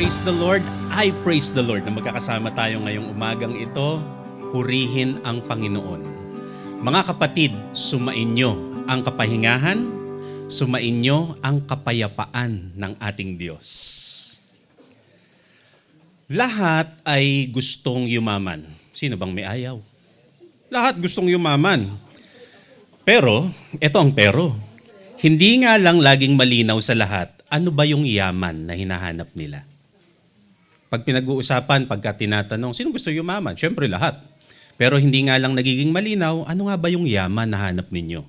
praise the Lord. I praise the Lord na magkakasama tayo ngayong umagang ito. Purihin ang Panginoon. Mga kapatid, sumainyo ang kapahingahan, sumainyo ang kapayapaan ng ating Diyos. Lahat ay gustong yumaman. Sino bang may ayaw? Lahat gustong yumaman. Pero, ito ang pero. Hindi nga lang laging malinaw sa lahat, ano ba yung yaman na hinahanap nila? Pag pinag-uusapan, pagka tinatanong, sino gusto yumaman? Siyempre lahat. Pero hindi nga lang nagiging malinaw, ano nga ba yung yaman na hanap ninyo?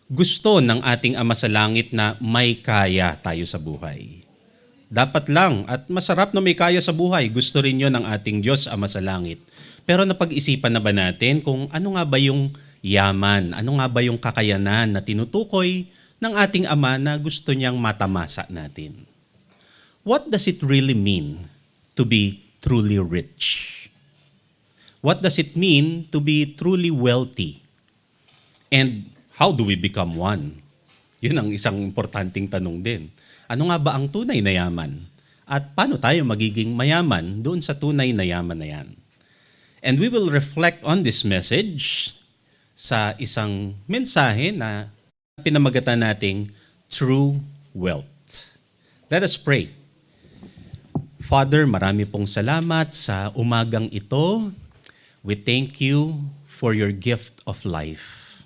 Gusto ng ating Ama sa Langit na may kaya tayo sa buhay. Dapat lang at masarap na may kaya sa buhay. Gusto rin yun ng ating Diyos Ama sa Langit. Pero napag-isipan na ba natin kung ano nga ba yung yaman? Ano nga ba yung kakayanan na tinutukoy ng ating Ama na gusto niyang matamasa natin? What does it really mean to be truly rich? What does it mean to be truly wealthy? And how do we become one? Yun ang isang importanteng tanong din. Ano nga ba ang tunay na yaman? At paano tayo magiging mayaman doon sa tunay na yaman na yan? And we will reflect on this message sa isang mensahe na pinamagatan nating True Wealth. Let us pray. Father, marami pong salamat sa umagang ito. We thank you for your gift of life.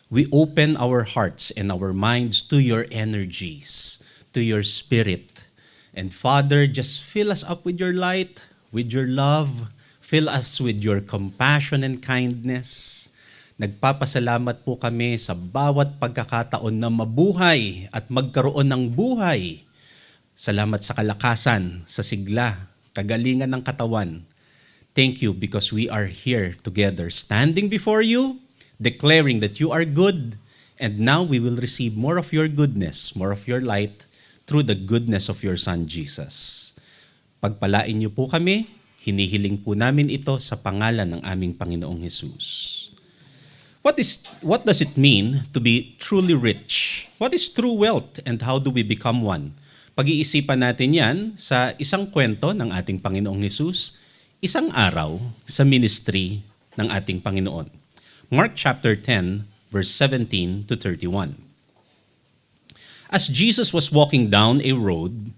We open our hearts and our minds to your energies, to your spirit. And Father, just fill us up with your light, with your love. Fill us with your compassion and kindness. Nagpapasalamat po kami sa bawat pagkakataon na mabuhay at magkaroon ng buhay. Salamat sa kalakasan, sa sigla, kagalingan ng katawan. Thank you because we are here together, standing before you, declaring that you are good, and now we will receive more of your goodness, more of your light, through the goodness of your Son, Jesus. Pagpalain niyo po kami, hinihiling po namin ito sa pangalan ng aming Panginoong Hesus. What does it mean to be truly rich? What is true wealth and how do we become one? Pag-iisipan natin yan sa isang kwento ng ating Panginoong Hesus, isang araw sa ministry ng ating Panginoon. Mark chapter 10, verse 17 to 31. As Jesus was walking down a road,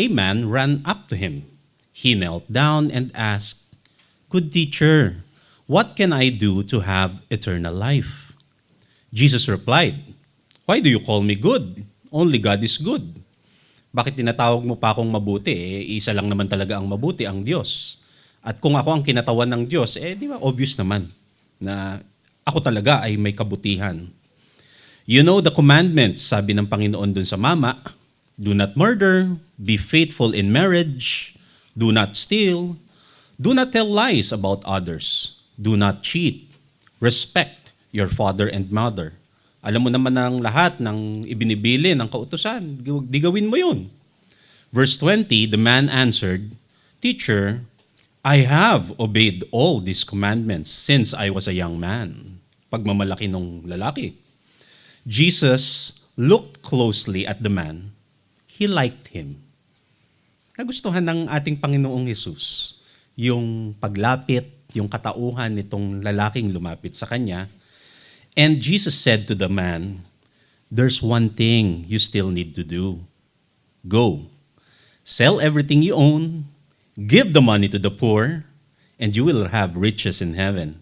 a man ran up to him. He knelt down and asked, "Good teacher, what can I do to have eternal life?" Jesus replied, "Why do you call me good? Only God is good. Bakit tinatawag mo pa akong mabuti? Isa lang naman talaga ang mabuti, ang Diyos. At kung ako ang kinatawan ng Diyos, di ba obvious naman na ako talaga ay may kabutihan. You know the commandments," sabi ng Panginoon dun sa mama, "Do not murder, be faithful in marriage, do not steal, do not tell lies about others, do not cheat, respect your father and mother." Alam mo naman ang lahat ng ibinibili ng kautusan, di gawin mo yun. Verse 20, the man answered, "Teacher, I have obeyed all these commandments since I was a young man." Pagmamalaki ng lalaki. Jesus looked closely at the man. He liked him. Nagustuhan ng ating Panginoong Hesus yung paglapit, yung katauhan nitong lalaking lumapit sa kanya. And Jesus said to the man, "There's one thing you still need to do. Go, sell everything you own, give the money to the poor, and you will have riches in heaven.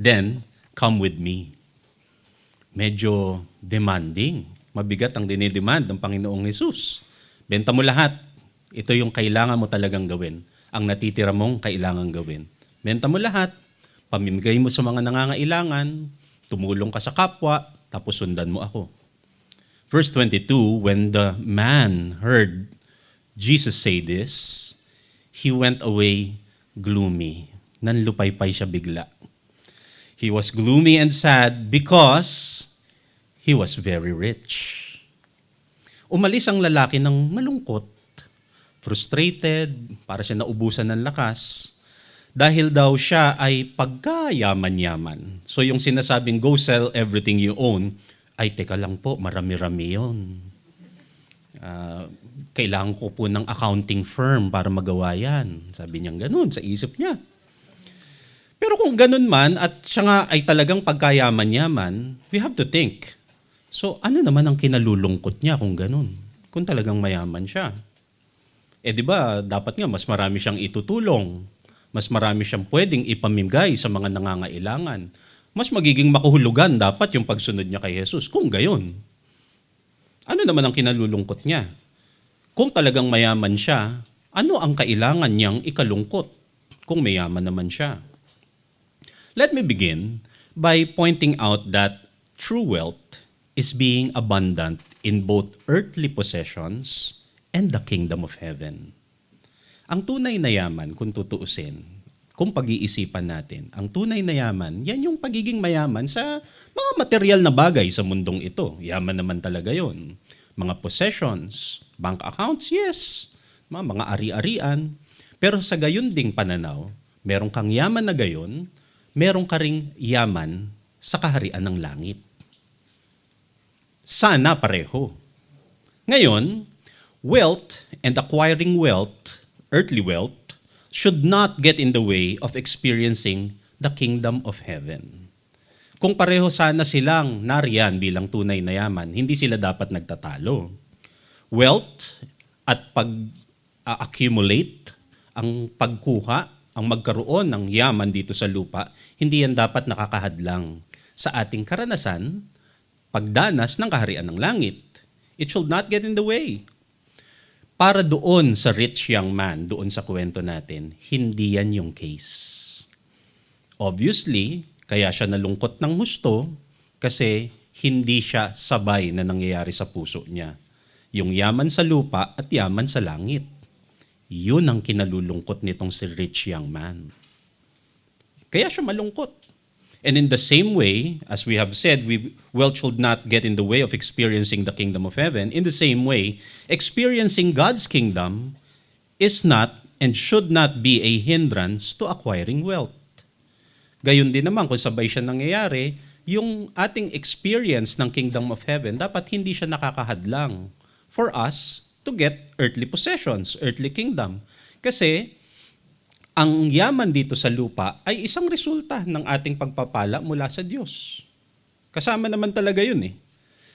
Then, come with me." Medyo demanding. Mabigat ang dinidemand ng Panginoong Hesus. Benta mo lahat. Ito yung kailangan mo talagang gawin. Ang natitira mong kailangan gawin. Benta mo lahat. Pamimigay mo sa mga nangangailangan. Tumulong ka sa kapwa. Tapos sundan mo ako. Verse 22, when the man heard Jesus say this, he went away gloomy. Nanlupaypay siya bigla. He was gloomy and sad because he was very rich. Umalis ang lalaki ng malungkot, frustrated, para siya naubusan ng lakas, dahil daw siya ay pagkayaman-yaman. So yung sinasabing, "Go sell everything you own," ay teka lang po, marami-rami yun. Kailangan ko po ng accounting firm para magawa yan. Sabi niya ganun sa isip niya. Pero kung ganun man at siya nga ay talagang pagkayaman-yaman, we have to think. So ano naman ang kinalulungkot niya kung ganun? Kung talagang mayaman siya. Di ba, dapat nga mas marami siyang itutulong. Mas marami siyang pwedeng ipamigay sa mga nangangailangan. Mas magiging makuhulugan dapat yung pagsunod niya kay Jesus. Kung gayon, ano naman ang kinalulungkot niya? Kung talagang mayaman siya, ano ang kailangan niyang ikalungkot kung mayaman naman siya? Let me begin by pointing out that true wealth is being abundant in both earthly possessions and the kingdom of heaven. Ang tunay na yaman, kung tutuusin, kung pag-iisipan natin, ang tunay na yaman, yan yung pagiging mayaman sa mga material na bagay sa mundong ito. Yaman naman talaga yon. Mga possessions, bank accounts, yes. Mga ari-arian. Pero sa gayon ding pananaw, meron kang yaman na gayon, meron ka ring yaman sa kaharian ng langit. Sana pareho. Ngayon, wealth and acquiring wealth, earthly wealth, should not get in the way of experiencing the kingdom of heaven. Kung pareho sana silang nariyan bilang tunay na yaman, hindi sila dapat nagtatalo. Wealth at pag-accumulate, ang pagkuha, ang magkaroon ng yaman dito sa lupa, hindi yan dapat nakakahadlang sa ating karanasan, pagdanas ng kaharian ng langit. It should not get in the way. Para doon sa rich young man, doon sa kwento natin, hindi yan yung case. Obviously, kaya siya nalungkot ng husto kasi hindi siya sabay na nangyayari sa puso niya. Yung yaman sa lupa at yaman sa langit. Yun ang kinalulungkot nitong si rich young man. Kaya siya malungkot. And in the same way, as we have said, wealth should not get in the way of experiencing the kingdom of heaven. In the same way, experiencing God's kingdom is not and should not be a hindrance to acquiring wealth. Gayon din naman kung sabay siya nangyayari, yung ating experience ng kingdom of heaven, dapat hindi siya nakakahadlang for us to get earthly possessions, earthly kingdom. Kasi ang yaman dito sa lupa ay isang resulta ng ating pagpapala mula sa Diyos. Kasama naman talaga yun eh.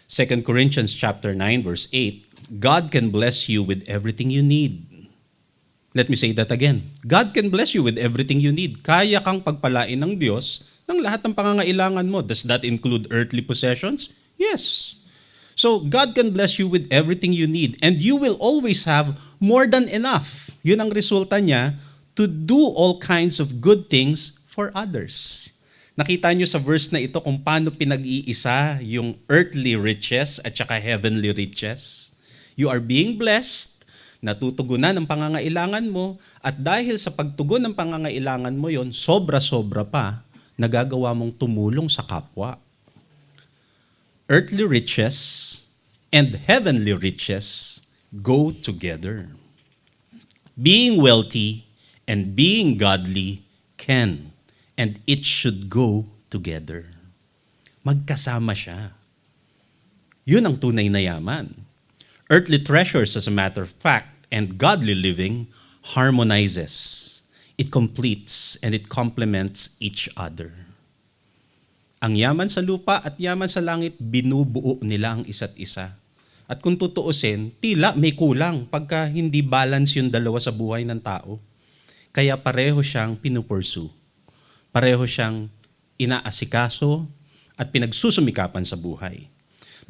2 Corinthians chapter 9 verse 8, God can bless you with everything you need. Let me say that again. God can bless you with everything you need. Kaya kang pagpalain ng Diyos ng lahat ng pangangailangan mo. Does that include earthly possessions? Yes. So God can bless you with everything you need and you will always have more than enough. Yun ang resulta niya, to do all kinds of good things for others. Nakita nyo sa verse na ito kung paano pinag-iisa yung earthly riches at saka heavenly riches. You are being blessed, natutugunan ang pangangailangan mo, at dahil sa pagtugon ng pangangailangan mo yon, sobra-sobra pa, nagagawa mong tumulong sa kapwa. Earthly riches and heavenly riches go together. Being wealthy and being godly can and it should go together. Magkasama siya. Yun ang tunay na yaman. Earthly treasures, as a matter of fact, and godly living harmonizes. It completes and it complements each other. Ang yaman sa lupa at yaman sa langit, binubuo nila ang isa't isa. At kung tutuusin, tila may kulang pagka hindi balance yung dalawa sa buhay ng tao. Kaya pareho siyang pinupursue. Pareho siyang inaasikaso at pinagsusumikapan sa buhay.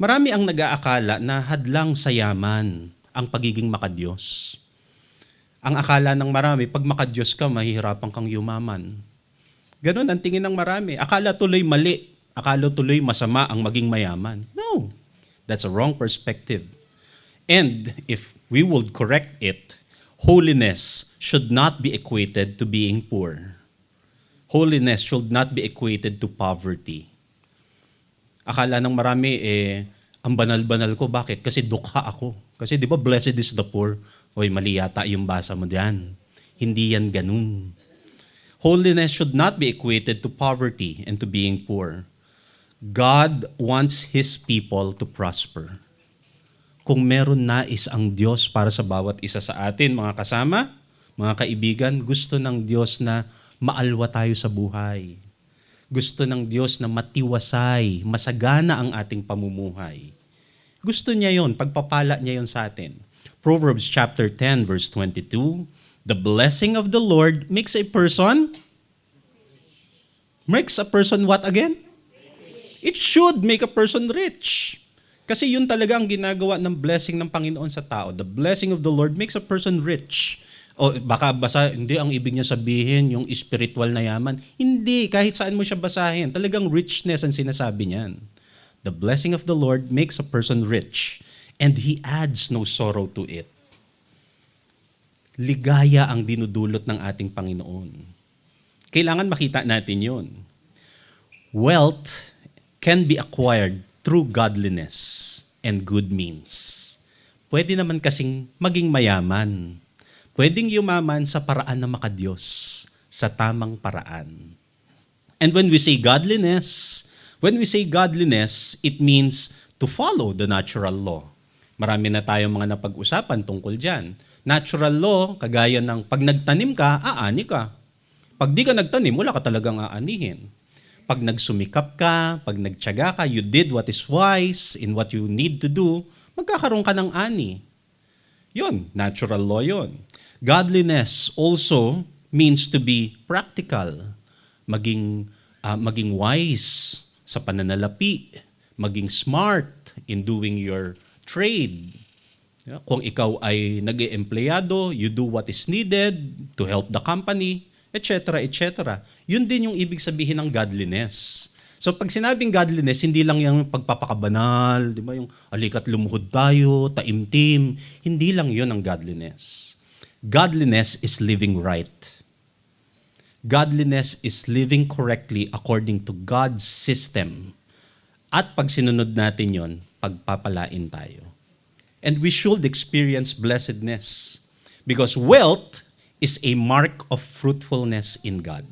Marami ang nag-aakala na hadlang sa yaman ang pagiging makadiyos. Ang akala ng marami, pag makadiyos ka, mahihirapan kang yumaman. Ganon ang tingin ng marami. Akala tuloy mali. Akala tuloy masama ang maging mayaman. No, that's a wrong perspective. And if we would correct it, holiness should not be equated to being poor. Holiness should not be equated to poverty. Akala ng marami, ang banal-banal ko. Bakit? Kasi dukha ako. Kasi di ba, blessed is the poor. Oy, mali yata yung basa mo diyan. Hindi yan ganun. Holiness should not be equated to poverty and to being poor. God wants His people to prosper. kung meron nais ang Diyos para sa bawat isa sa atin, mga kasama, mga kaibigan, gusto ng Diyos na maalwa tayo sa buhay. Gusto ng Diyos na matiwasay, masagana ang ating pamumuhay. Gusto niya yon, pagpapala niya yon sa atin. Proverbs chapter 10 verse 22, the blessing of the Lord makes a person what again? It should make a person rich. Kasi yun talaga ang ginagawa ng blessing ng Panginoon sa tao. The blessing of the Lord makes a person rich. O baka hindi ang ibig niya sabihin yung spiritual na yaman. Hindi, kahit saan mo siya basahin. Talagang richness ang sinasabi niyan. The blessing of the Lord makes a person rich, and He adds no sorrow to it. Ligaya ang dinudulot ng ating Panginoon. Kailangan makita natin yun. Wealth can be acquired through godliness and good means. Pwede naman kasing maging mayaman. Pwedeng yumaman sa paraan na makadiyos, sa tamang paraan. And when we say godliness, it means to follow the natural law. Marami na tayong mga napag-usapan tungkol dyan. Natural law, kagaya ng pag nagtanim ka, aani ka. Pag di ka nagtanim, wala ka talagang aanihin. Pag nagsumikap ka, pag nagtiyaga ka, you did what is wise in what you need to do, magkakaroon ka ng ani. Yun, natural law yun. Godliness also means to be practical. Maging wise sa pananalapi, maging smart in doing your trade. Kung ikaw ay nag-eempleyado, you do what is needed to help the company, etc., etc. Yun din yung ibig sabihin ng godliness. So pag sinabing godliness, hindi lang yung pagpapakabanal, di ba? Yung alikat lumuhod tayo, taimtim. Hindi lang yun ang godliness. Godliness is living right. Godliness is living correctly according to God's system. At pag sinunod natin yon, pagpapalain tayo. And we should experience blessedness because wealth is a mark of fruitfulness in God.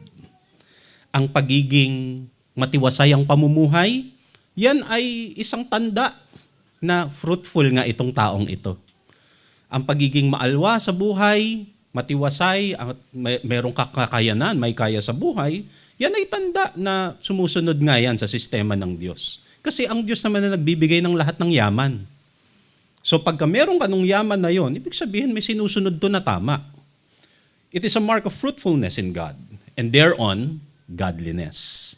Ang pagiging matiwasay ang pamumuhay, yan ay isang tanda na fruitful nga itong taong ito. Ang pagiging maalwa sa buhay, matiwasay, at merong kakayanan, may kaya sa buhay, yan ay tanda na sumusunod nga yan sa sistema ng Diyos. Kasi ang Diyos naman na nagbibigay ng lahat ng yaman. So pagka meron ka nung yaman na yon, ibig sabihin may sinusunod to na tama. It is a mark of fruitfulness in God. And thereon, godliness.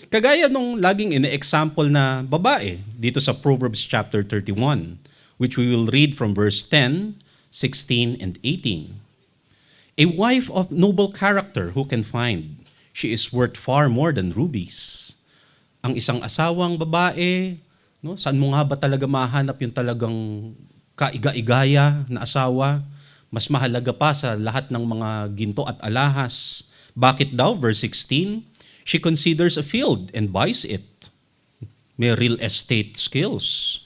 Kagaya nung laging ine-example na babae dito sa Proverbs chapter 31, which we will read from verse 10, 16, and 18. A wife of noble character who can find? She is worth far more than rubies. Ang isang asawang babae, no, saan mo nga ba talaga mahanap yung talagang kaiga-igaya na asawa? Mas mahalaga pa sa lahat ng mga ginto at alahas. Bakit daw? Verse 16, she considers a field and buys it. May real estate skills.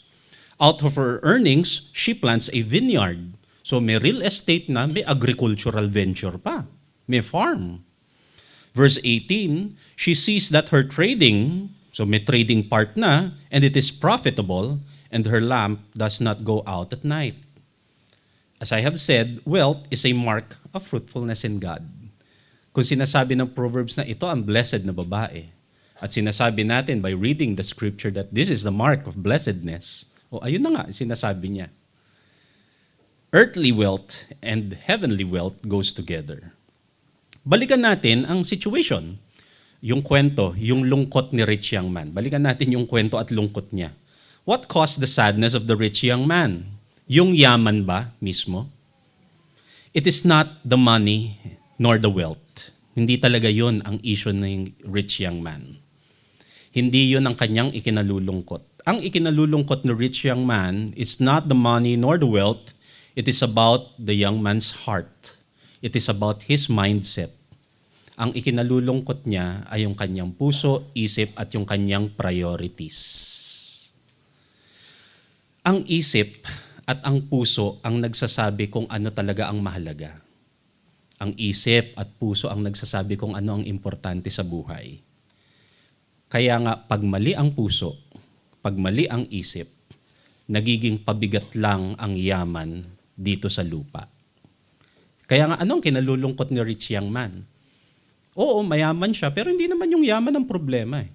Out of her earnings, she plants a vineyard. So may real estate na, may agricultural venture pa. May farm. Verse 18, she sees that her trading, so may trading part na, and it is profitable, and her lamp does not go out at night. As I have said, wealth is a mark of fruitfulness in God. Kung sinasabi ng Proverbs na ito ang blessed na babae, at sinasabi natin by reading the scripture that this is the mark of blessedness, ayun na nga, sinasabi niya. Earthly wealth and heavenly wealth goes together. Balikan natin ang situation. Yung kwento, yung lungkot ni rich young man. Balikan natin yung kwento at lungkot niya. What caused the sadness of the rich young man? Yung yaman ba mismo? It is not the money nor the wealth. Hindi talaga yun ang issue ng rich young man. Hindi yun ang kanyang ikinalulungkot. Ang ikinalulungkot ng rich young man is not the money nor the wealth. It is about the young man's heart. It is about his mindset. Ang ikinalulungkot niya ay yung kanyang puso, isip at yung kanyang priorities. Ang isip at ang puso ang nagsasabi kung ano talaga ang mahalaga. Ang isip at puso ang nagsasabi kung ano ang importante sa buhay. Kaya nga, pag mali ang puso, pag mali ang isip, nagiging pabigat lang ang yaman dito sa lupa. Kaya nga, anong kinalulungkot ni rich young man? Oo, mayaman siya, pero hindi naman yung yaman ang problema.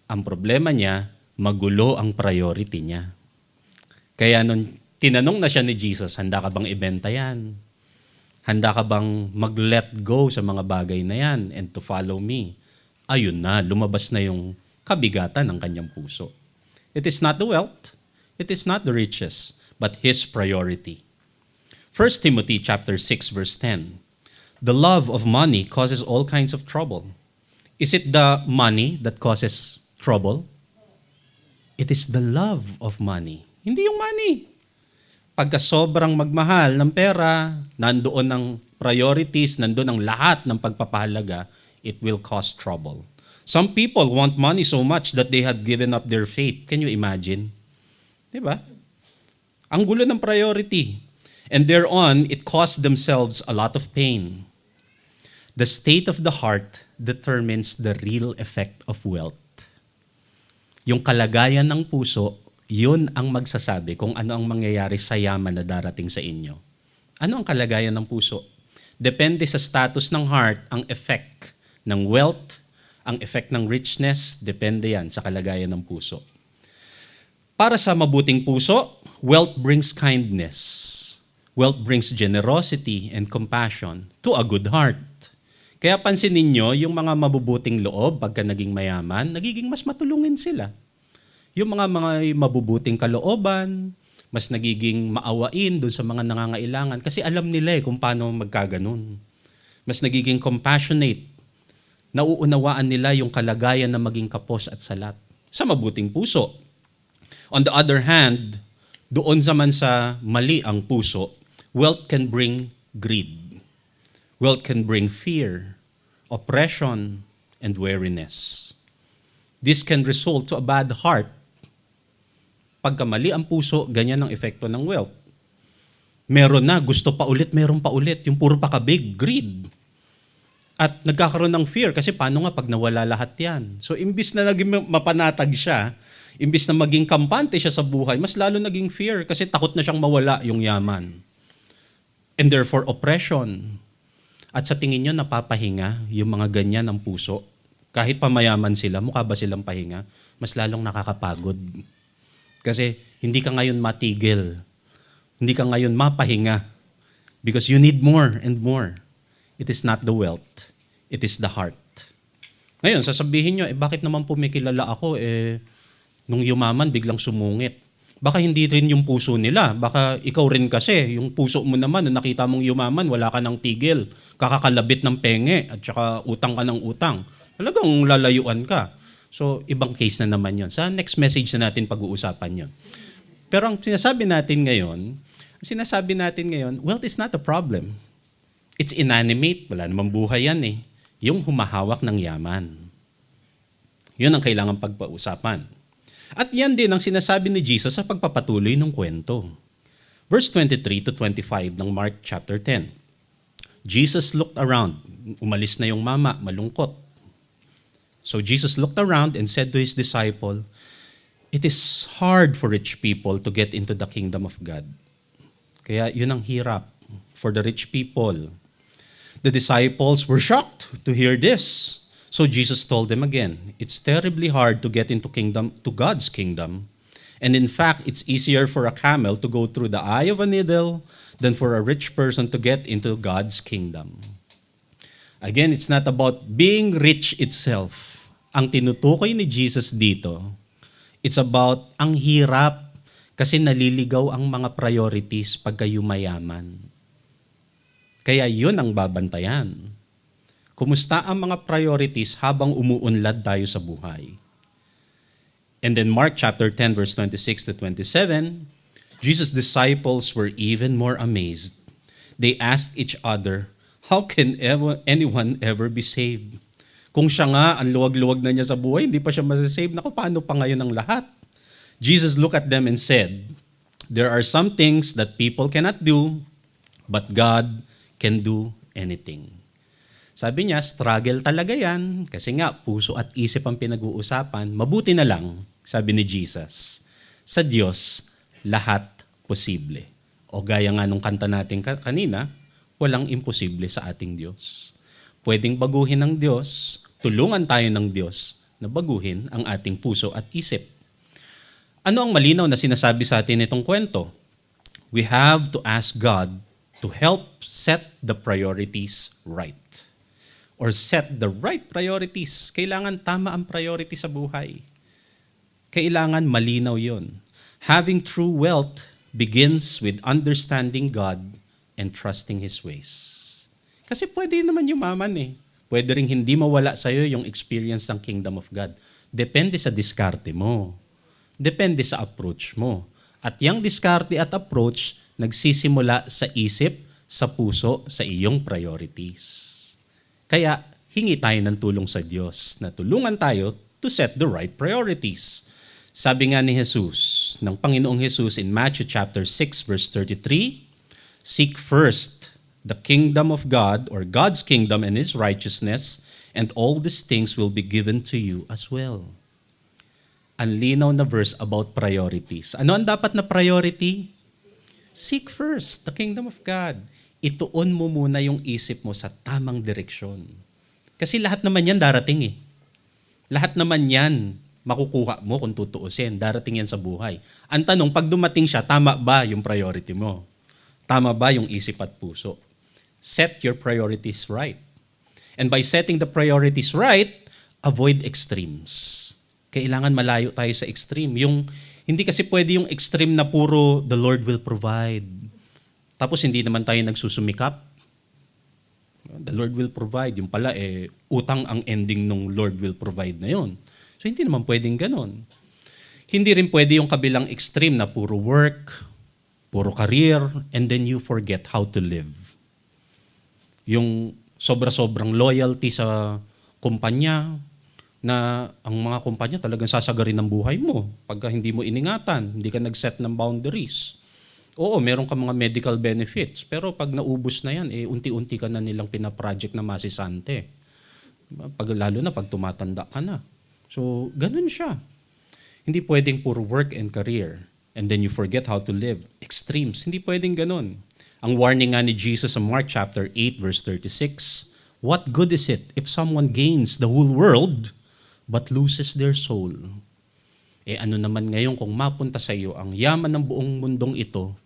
Ang problema niya, magulo ang priority niya. Kaya nung tinanong na siya ni Jesus, handa ka bang ibenta yan? Handa ka bang mag-let go sa mga bagay na yan and to follow me? Ayun na, lumabas na yung kabigatan ng kanyang puso. It is not the wealth, it is not the riches, but his priority. 1 Timothy chapter 6 verse 10. The love of money causes all kinds of trouble. Is it the money that causes trouble? It is the love of money. Hindi yung money. Pagka sobrang magmahal ng pera, nandoon ang priorities, nandoon ang lahat ng pagpapahalaga, it will cause trouble. Some people want money so much that they had given up their faith. Can you imagine? Diba? Ang gulo ng priority. And thereon, it caused themselves a lot of pain. The state of the heart determines the real effect of wealth. Yung kalagayan ng puso, yun ang magsasabi kung ano ang mangyayari sa yaman na darating sa inyo. Ano ang kalagayan ng puso? Depende sa status ng heart, ang effect ng wealth, ang effect ng richness, depende yan sa kalagayan ng puso. Para sa mabuting puso, wealth brings kindness. Wealth brings generosity and compassion to a good heart. Kaya pansinin ninyo, yung mga mabubuting loob, pagka naging mayaman, nagiging mas matulungin sila. Yung mga mabubuting kalooban, mas nagiging maawain dun sa mga nangangailangan kasi alam nila kung paano magkaganon. Mas nagiging compassionate. Nauunawaan nila yung kalagayan na maging kapos at salat sa mabuting puso. On the other hand, doon naman sa mali ang puso, wealth can bring greed. Wealth can bring fear, oppression, and weariness. This can result to a bad heart. Pagka mali ang puso, ganyan ang epekto ng wealth. Meron na, gusto pa ulit, meron pa ulit. Yung puro pakabig, greed. At nagkakaroon ng fear kasi paano nga pag nawala lahat yan? So imbis na naging mapanatag siya, imbis na maging kampante siya sa buhay, mas lalo naging fear kasi takot na siyang mawala yung yaman. And therefore, oppression. At sa tingin nyo, napapahinga yung mga ganyan ng puso. Kahit pamayaman sila, mukha ba silang pahinga? Mas lalong nakakapagod. Kasi hindi ka ngayon matigil. Hindi ka ngayon mapahinga. Because you need more and more. It is not the wealth. It is the heart. Ngayon, sasabihin nyo, bakit naman pumikilala ako? Nung yumaman, biglang sumungit. Baka hindi rin yung puso nila. Baka ikaw rin kasi, yung puso mo naman, nung nakita mong yumaman, wala ka ng tigil. Kakakalabit ng penge at saka utang ka ng utang. Talagang lalayuan ka. So, ibang case na naman yon. Sa next message na natin pag-uusapan yon. Pero ang sinasabi natin ngayon, wealth is not a problem. It's inanimate. Wala namang buhay yan eh. Yung humahawak ng yaman. Yun ang kailangan pagpausapan. At yan din ang sinasabi ni Jesus sa pagpapatuloy ng kwento. Verse 23 to 25 ng Mark chapter 10. Jesus looked around. Umalis na yung mama, malungkot. So Jesus looked around and said to his disciple, "It is hard for rich people to get into the kingdom of God." Kaya yun ang hirap for the rich people. The disciples were shocked to hear this. So Jesus told them again, it's terribly hard to get into God's kingdom. And in fact, it's easier for a camel to go through the eye of a needle than for a rich person to get into God's kingdom. Again, it's not about being rich itself. Ang tinutukoy ni Jesus dito, it's about ang hirap kasi naliligaw ang mga priorities pagka yumayaman. Kaya yun ang babantayan. Kumusta ang mga priorities habang umuunlad tayo sa buhay? And then Mark chapter 10 verse 26 to 27, Jesus' disciples were even more amazed. They asked each other, how can anyone ever be saved? Kung siya nga, ang luwag-luwag na niya sa buhay, hindi pa siya masasave, naku, paano pa ngayon ang lahat? Jesus looked at them and said, there are some things that people cannot do, but God can do anything. Sabi niya, struggle talaga yan. Kasi nga, puso at isip ang pinag-uusapan. Mabuti na lang, sabi ni Jesus, sa Diyos, lahat posible. O gaya nga nung kanta natin kanina, walang imposible sa ating Diyos. Pwedeng baguhin ng Diyos, tulungan tayo ng Diyos na baguhin ang ating puso at isip. Ano ang malinaw na sinasabi sa atin itong kwento? We have to ask God to help set the priorities right. Or set the right priorities. Kailangan tama ang priority sa buhay. Kailangan malinaw yon. Having true wealth begins with understanding God and trusting His ways. Kasi pwede naman yumaman eh. Pwede rin hindi mawala sa'yo yung experience ng Kingdom of God. Depende sa diskarte mo. Depende sa approach mo. At yung diskarte at approach, nagsisimula sa isip, sa puso, sa iyong priorities. Kaya, hingi tayo ng tulong sa Diyos na tulungan tayo to set the right priorities. Sabi nga ni Jesus, ng Panginoong Jesus in Matthew chapter 6 verse 33, seek first the kingdom of God or God's kingdom and His righteousness, and all these things will be given to you as well. Ang linaw na verse about priorities. Ano ang dapat na priority? Seek first the kingdom of God. Ituon mo muna yung isip mo sa tamang direksyon. Kasi lahat naman yan darating eh. Lahat naman yan makukuha mo kung tutuusin. Darating yan sa buhay. Ang tanong, pag dumating siya, tama ba yung priority mo? Tama ba yung isip at puso? Set your priorities right. And by setting the priorities right, avoid extremes. Kailangan malayo tayo sa extreme. Hindi kasi pwede yung extreme na puro the Lord will provide. Tapos hindi naman tayo nagsusumikap. The Lord will provide. Yung pala, utang ang ending nung Lord will provide na yun. So hindi naman pwedeng ganon. Hindi rin pwede yung kabilang extreme na puro work, puro career, and then you forget how to live. Yung sobra-sobrang loyalty sa kumpanya, na ang mga kumpanya talagang sasagarin ng buhay mo pagka hindi mo iningatan, hindi ka nag-set ng boundaries. Oo, meron ka mga medical benefits, pero pag naubos na yan, unti-unti ka na nilang pinaproject na masisante. Lalo na pag tumatanda ka na. So, ganun siya. Hindi pwedeng puro work and career, and then you forget how to live. Extremes, hindi pwedeng ganun. Ang warning nga ni Jesus sa Mark chapter 8 verse 36, what good is it if someone gains the whole world but loses their soul? Ano naman ngayon kung mapunta sa iyo ang yaman ng buong mundong ito,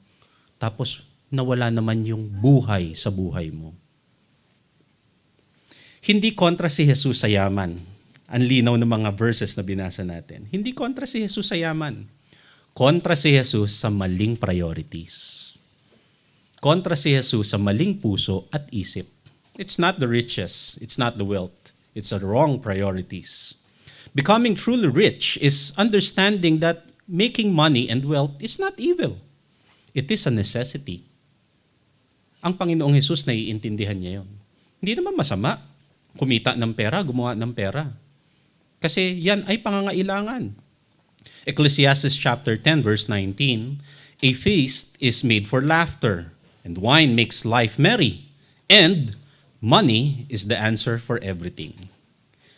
tapos nawala naman yung buhay sa buhay mo. Hindi kontra si Jesus sa yaman. Ang linaw ng mga verses na binasa natin. Hindi kontra si Jesus sa yaman. Kontra si Jesus sa maling priorities. Kontra si Jesus sa maling puso at isip. It's not the riches, it's not the wealth, it's the wrong priorities. Becoming truly rich is understanding that making money and wealth is not evil. It is a necessity. Ang Panginoong Jesus, naiintindihan niya yun. Hindi naman masama kumita ng pera, gumawa ng pera. Kasi yan ay pangangailangan. Ecclesiastes chapter 10 verse 19, a feast is made for laughter, and wine makes life merry, and money is the answer for everything.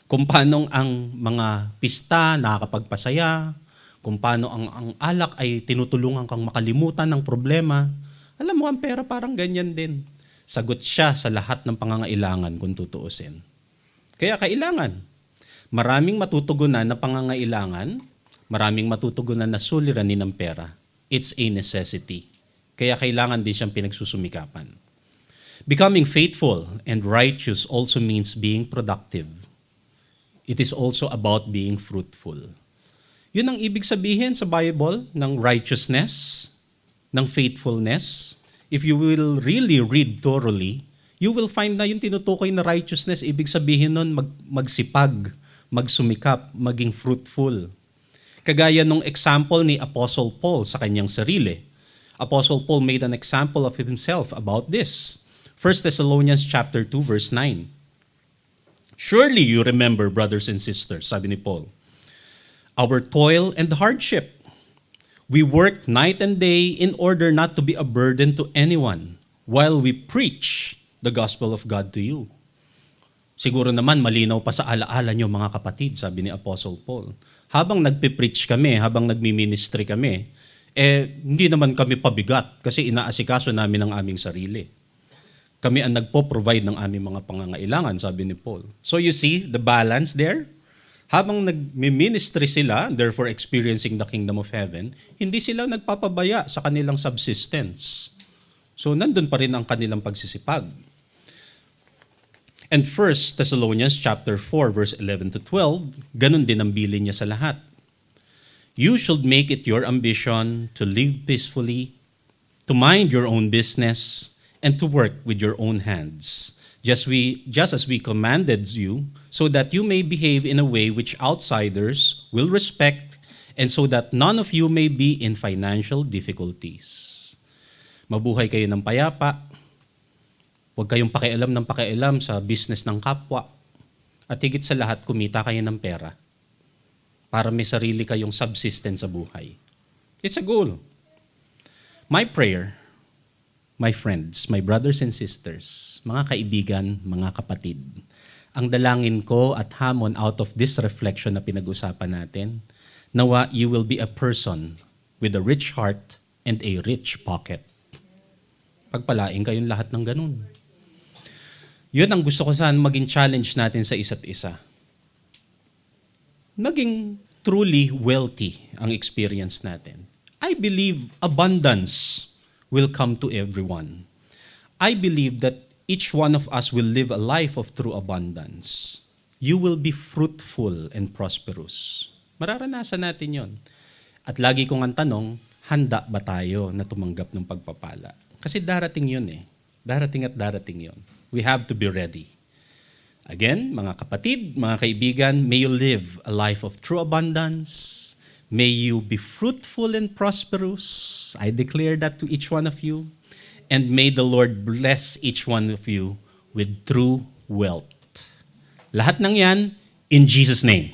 Kung paano ang mga pista nakakapagpasaya, kung paano ang alak ay tinutulungan kang makalimutan ng problema, alam mo, ang pera parang ganyan din. Sagot siya sa lahat ng pangangailangan kung tutuusin. Kaya kailangan. Maraming matutugunan na pangangailangan, maraming matutugunan na suliranin ng pera. It's a necessity. Kaya kailangan din siyang pinagsusumikapan. Becoming faithful and righteous also means being productive. It is also about being fruitful. Yun ang ibig sabihin sa Bible ng righteousness, ng faithfulness. If you will really read thoroughly, you will find na yung tinutukoy na righteousness, ibig sabihin nun magsipag, magsumikap, maging fruitful. Kagaya nung example ni Apostle Paul sa kanyang sarili. Apostle Paul made an example of himself about this. 1 Thessalonians chapter 2 verse 9. Surely you remember, brothers and sisters, sabi ni Paul, our toil and hardship. We work night and day in order not to be a burden to anyone while we preach the gospel of God to you. Siguro naman malinaw pa sa alaala nyo mga kapatid, sabi ni Apostle Paul. Habang nagpipreach kami, habang nagmi-ministry kami, Hindi naman kami pabigat kasi inaasikaso namin ang aming sarili. Kami ang nagpo-provide ng aming mga pangangailangan, sabi ni Paul. So you see the balance there? Habang nag-ministry sila, therefore experiencing the kingdom of heaven, hindi sila nagpapabaya sa kanilang subsistence. So nandun pa rin ang kanilang pagsisipag. And 1 Thessalonians chapter 4 verse 11 to 12, ganun din ang bilin niya sa lahat. You should make it your ambition to live peacefully, to mind your own business, and to work with your own hands, just as we commanded you, so that you may behave in a way which outsiders will respect, and so that none of you may be in financial difficulties. Mabuhay kayo ng payapa. Huwag kayong pakialam sa business ng kapwa. At higit sa lahat, kumita kayo ng pera para may sarili kayong subsistence sa buhay. It's a goal. My prayer, my friends, my brothers and sisters, mga kaibigan, mga kapatid, ang dalangin ko at hamon out of this reflection na pinag-usapan natin, nawa you will be a person with a rich heart and a rich pocket. Pagpalain kayong lahat ng ganun. Yun ang gusto ko saan maging challenge natin sa isa't isa. Naging truly wealthy ang experience natin. I believe abundance will come to everyone. I believe that each one of us will live a life of true abundance. You will be fruitful and prosperous. Mararanasan natin yon. At lagi kong ang tanong, handa ba tayo na tumanggap ng pagpapala? Kasi darating yun eh. Darating at darating yun. We have to be ready. Again, mga kapatid, mga kaibigan, may you live a life of true abundance. May you be fruitful and prosperous. I declare that to each one of you. And may the Lord bless each one of you with true wealth. Lahat ng yan, in Jesus' name.